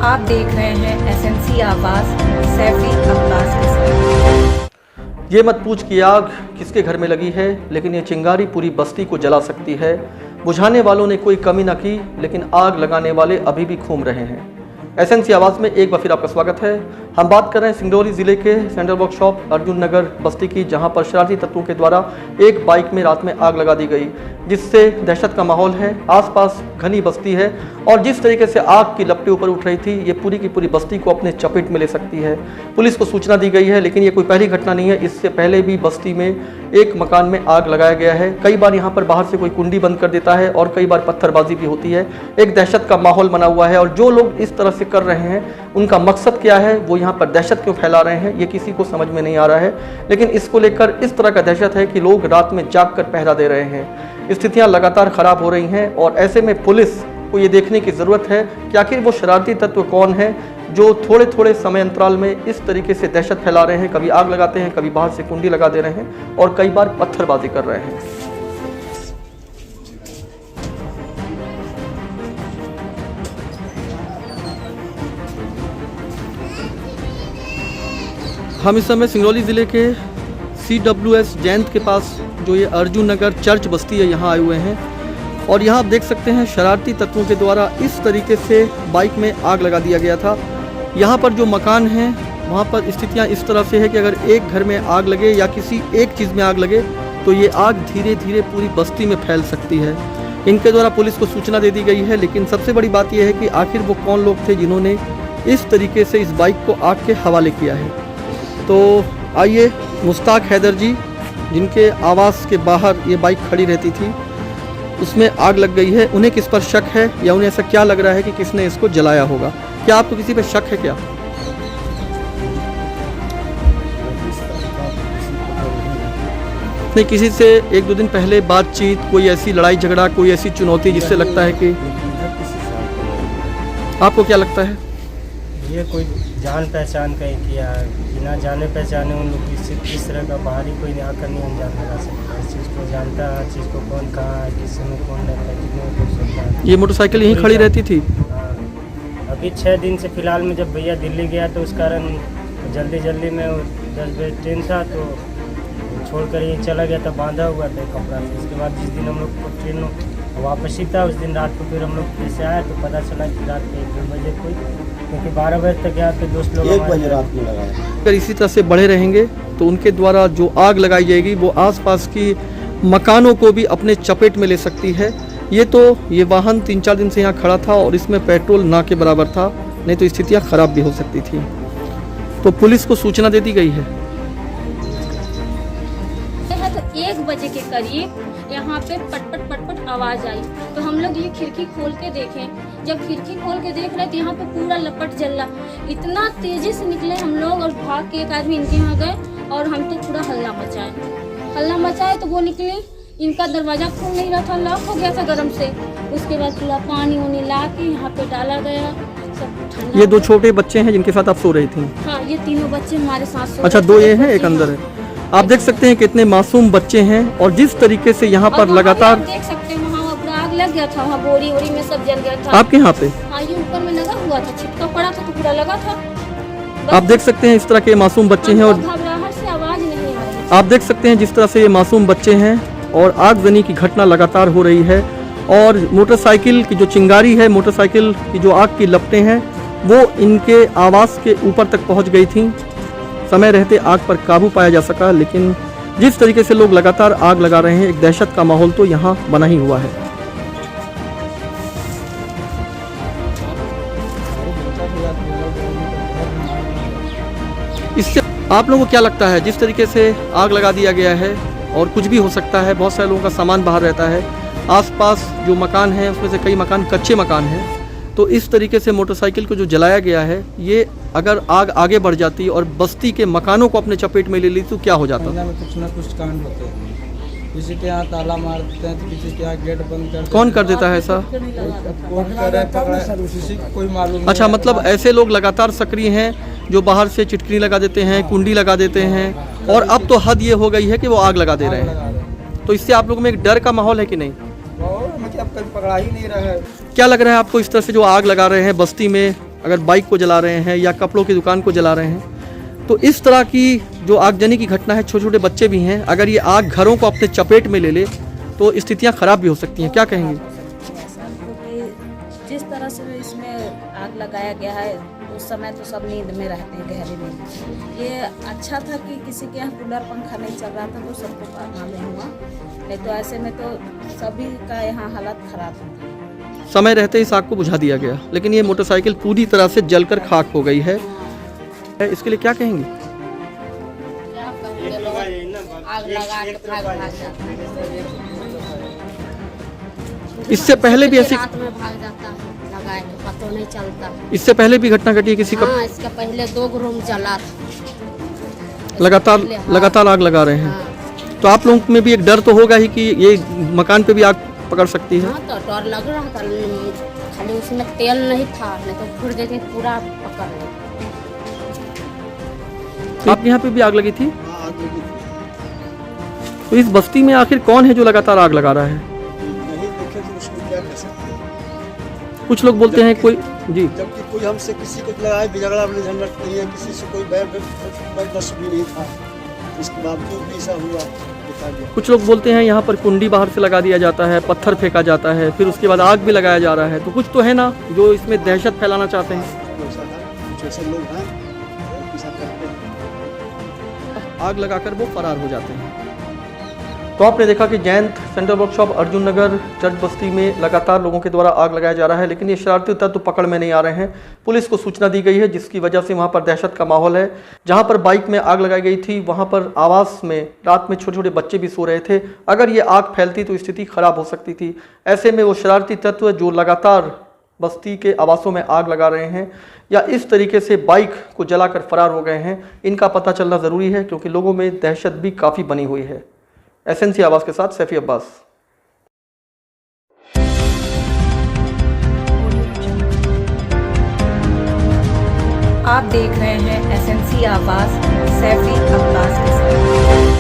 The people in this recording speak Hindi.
आप देख रहे हैं एसएनसी आवाज सैफी अब्बास के साथ। ये मत पूछ कि आग किसके घर में लगी है, लेकिन ये चिंगारी पूरी बस्ती को जला सकती है। बुझाने वालों ने कोई कमी न की, लेकिन आग लगाने वाले अभी भी घूम रहे हैं। एसएनसी आवाज़ में एक बार फिर आपका स्वागत है। हम बात कर रहे हैं सिंगरौली ज़िले के सेंट्रल वर्कशॉप अर्जुन नगर बस्ती की, जहां पर शरारती तत्वों के द्वारा एक बाइक में रात में आग लगा दी गई, जिससे दहशत का माहौल है। आसपास घनी बस्ती है और जिस तरीके से आग की लपटें ऊपर उठ रही थी, ये पूरी की पूरी बस्ती को अपने चपेट में ले सकती है। पुलिस को सूचना दी गई है, लेकिन ये कोई पहली घटना नहीं है। इससे पहले भी बस्ती में एक मकान में आग लगाया गया है। कई बार यहाँ पर बाहर से कोई कुंडी बंद कर देता है और कई बार पत्थरबाजी भी होती है। एक दहशत का माहौल बना हुआ है और जो लोग इस तरह से कर रहे हैं, उनका मकसद क्या है, वो यहाँ पर दहशत क्यों फैला रहे हैं, ये किसी को समझ में नहीं आ रहा है। लेकिन इसको लेकर इस तरह का दहशत है कि लोग रात में जाग कर पहरा दे रहे हैं। स्थितियाँ लगातार खराब हो रही हैं और ऐसे में पुलिस को ये देखने की ज़रूरत है कि आखिर वो शरारती तत्व कौन है जो थोड़े थोड़े समय अंतराल में इस तरीके से दहशत फैला रहे हैं। कभी आग लगाते हैं, कभी बाहर से कुंडी लगा दे रहे हैं और कई बार पत्थरबाजी कर रहे हैं। हम इस समय सिंगरौली ज़िले के CWS जयंत के पास जो ये अर्जुन नगर चर्च बस्ती है, यहाँ आए हुए हैं और यहाँ आप देख सकते हैं शरारती तत्वों के द्वारा इस तरीके से बाइक में आग लगा दिया गया था। यहाँ पर जो मकान हैं वहाँ पर स्थितियाँ इस तरह से है कि अगर एक घर में आग लगे या किसी एक चीज़ में आग लगे तो ये आग धीरे धीरे पूरी बस्ती में फैल सकती है। इनके द्वारा पुलिस को सूचना दे दी गई है, लेकिन सबसे बड़ी बात यह है कि आखिर वो कौन लोग थे जिन्होंने इस तरीके से इस बाइक को आग के हवाले किया है। तो आइए, मुश्ताक हैदर जी, जिनके आवास के बाहर ये बाइक खड़ी रहती थी, उसमें आग लग गई है, उन्हें किस पर शक है या उन्हें ऐसा क्या लग रहा है कि किसने इसको जलाया होगा? क्या आपको किसी पर शक है क्या? नहीं, किसी से एक दो दिन पहले बातचीत, कोई ऐसी लड़ाई झगड़ा, कोई ऐसी चुनौती जिससे लगता है कि आपको क्या लगता है? ये कोई जान पहचान का ही किया, बिना जाने पहचाने उन लोग इस तरह का बाहरी कोई आकर नहीं अंजाम लगा सकता। इस चीज़ को जानता है, हर चीज़ को कौन कहाँ है, किस समय कौन रहता है, कितने कुछ होता है। ये मोटरसाइकिल यहीं खड़ी रहती थी? हाँ, अभी 6 दिन से फिलहाल में जब भैया दिल्ली गया तो उस कारण जल्दी में 10 बजे ट्रेन था तो छोड़कर यहीं चला गया था, बांधा हुआ था कपड़ा से। उसके बाद जिस दिन हम लोग को ट्रेन वापसी था, उस दिन रात को फिर हम लोग जैसे आए तो पता चला कि रात के 1-2 बजे कोई, क्योंकि 12 बजे तक यहाँ पे दोस्त लोग 1 बजे रात को लगाया। अगर इसी तरह से बढ़े रहेंगे तो उनके द्वारा जो आग लगाई जाएगी वो आसपास की मकानों को भी अपने चपेट में ले सकती है। ये वाहन 3-4 दिन से यहाँ खड़ा था और इसमें पेट्रोल ना के बराबर था, नहीं तो स्थितियाँ खराब भी हो सकती थी। तो पुलिस को सूचना दे दी गई है। 1 बजे के करीब यहाँ पे पटपट आवाज़ आई तो हम लोग ये खिड़की खोल के देखें। जब खिड़की खोल के देख रहे तो यहाँ पे पूरा लपट जल रहा। इतना तेज़ी से निकले हम लोग और भाग के एक आदमी इनके यहाँ गए और हम तो पूरा हल्ला मचाए तो वो निकली। इनका दरवाज़ा खुल नहीं रहा था, लॉक हो गया था गर्म से। उसके बाद पूरा पानी वानी ला के यहाँ पे डाला गया। सब ये 2 छोटे बच्चे हैं जिनके साथ आप सो रही थी? हाँ, ये तीनों बच्चे हमारे साथ सो। अच्छा, 2 ये हैं, एक अंदर है। आप देख सकते हैं कितने मासूम बच्चे हैं और जिस तरीके से यहाँ पर लगातार देख सकते हैं वहाँ पूरा आग लग गया था, वहाँ बोरी में सब जल गया था। आपके यहाँ पे? हाँ, ये ऊपर में लगा हुआ था, छिटका पड़ा था तो पूरा लगा था। आप देख सकते हैं इस तरह के मासूम बच्चे हैं और घबराहट से आवाज नहीं आ रही। आप देख सकते हैं जिस तरह से ये मासूम बच्चे हैं और आगजनी की घटना लगातार हो रही है। और मोटरसाइकिल की जो चिंगारी है, मोटरसाइकिल की जो आग की लपटें हैं, वो इनके आवास के ऊपर तक पहुँच गई थी। समय रहते आग पर काबू पाया जा सका, लेकिन जिस तरीके से लोग लगातार आग लगा रहे हैं, एक दहशत का माहौल तो यहाँ बना ही हुआ है। इससे आप लोगों को क्या लगता है, जिस तरीके से आग लगा दिया गया है और कुछ भी हो सकता है, बहुत सारे लोगों का सामान बाहर रहता है, आसपास जो मकान हैं उसमें से कई मकान कच्चे मकान हैं, तो इस तरीके से मोटरसाइकिल को जो जलाया गया है, ये अगर आग आगे बढ़ जाती और बस्ती के मकानों को अपने चपेट में ले ली तो क्या हो जाता? में कुछ ना कुछ कांड होते हैं। किसी के यहाँ ताला मार देते हैं तो किसी के यहाँ गेट बंद कर। कौन कर देता है ऐसा? कोई मालूम। अच्छा, मतलब ऐसे लोग लगातार सक्रिय हैं जो बाहर से चिटकनी लगा देते हैं, कुंडी लगा देते हैं और अब तो हद ये हो गई है कि वो आग लगा दे रहे हैं। तो इससे आप लोगों में एक डर का माहौल है कि नहीं? मतलब कभी पकड़ा ही नहीं रहा है। क्या लग रहा है आपको इस तरह से जो आग लगा रहे हैं बस्ती में, अगर बाइक को जला रहे हैं या कपड़ों की दुकान को जला रहे हैं, तो इस तरह की जो आगजनी की घटना है, छोटे छोटे बच्चे भी हैं, अगर ये आग घरों को अपने चपेट में ले ले तो स्थितियां खराब भी हो सकती हैं। क्या कहेंगे? क्योंकि जिस तरह से इसमें आग लगाया गया है उस समय तो सब नींद में रहते हैं, गहरे नींद। ये अच्छा था कि किसी के यहाँ कूलर पंखा नहीं चल रहा था तो सबको मालूम हुआ, नहीं तो ऐसे में तो सभी का यहाँ हालत खराब होती। समय रहते ही इस आग को बुझा दिया गया, लेकिन ये मोटरसाइकिल पूरी तरह से जलकर खाक हो गई है। इसके लिए क्या कहेंगे? आग लगा के भाग जाता है। इससे पहले भी ऐसी रात में भाग जाता है, लगाए के पता नहीं चलता। इससे पहले भी घटना घटी है किसी का? हाँ, इसका पहले 2 रूम जला था। लगातार आग लगा रहे हैं। हाँ, तो आप लोगों में भी एक डर तो होगा ही कि ये मकान पे भी आग पकड़ सकती है। हाँ, तो डर लग रहा था, खाली उसमें तेल नहीं था, नहीं तो फिर देखे पूरा पकड़ ले। आपके यहाँ पे भी आग लगी थी? हाँ, आग लगी थी। तो इस बस्ती में आखिर कौन है जो लगातार आग लगा रहा है? नहीं देखे तो उसको क्या कर सकते हैं। कुछ लोग बोलते हैं कोई जी जबकि कोई हमसे किसी को लड़ाई झगड़ा नहीं, झंझट नहीं है, किसी से कोई बर्दाश्त भी नहीं था, इसके बावजूद भी ऐसा हुआ दिखा दिया। कुछ लोग बोलते हैं यहाँ पर कुंडी बाहर से लगा दिया जाता है, पत्थर फेंका जाता है, फिर उसके बाद आग भी लगाया जा रहा है। तो कुछ तो है ना जो इसमें दहशत फैलाना चाहते हैं? कुछ ऐसे लोग हैं ऐसा करते हैं। आग लगाकर वो फरार हो जाते हैं। तो आपने देखा कि जयंत सेंट्रल वर्कशॉप अर्जुन नगर चर्च बस्ती में लगातार लोगों के द्वारा आग लगाया जा रहा है, लेकिन ये शरारती तत्व पकड़ में नहीं आ रहे हैं। पुलिस को सूचना दी गई है, जिसकी वजह से वहाँ पर दहशत का माहौल है। जहाँ पर बाइक में आग लगाई गई थी वहाँ पर आवास में रात में छोटे छोटे बच्चे भी सो रहे थे। अगर ये आग फैलती तो स्थिति खराब हो सकती थी। ऐसे में वो शरारती तत्व जो लगातार बस्ती के आवासों में आग लगा रहे हैं या इस तरीके से बाइक को जलाकर फरार हो गए हैं, इनका पता चलना ज़रूरी है, क्योंकि लोगों में दहशत भी काफ़ी बनी हुई है। एसएनसी आवाज़ के साथ सैफी अब्बास। आप देख रहे हैं एसएनसी आवाज़ सैफी अब्बास के साथ।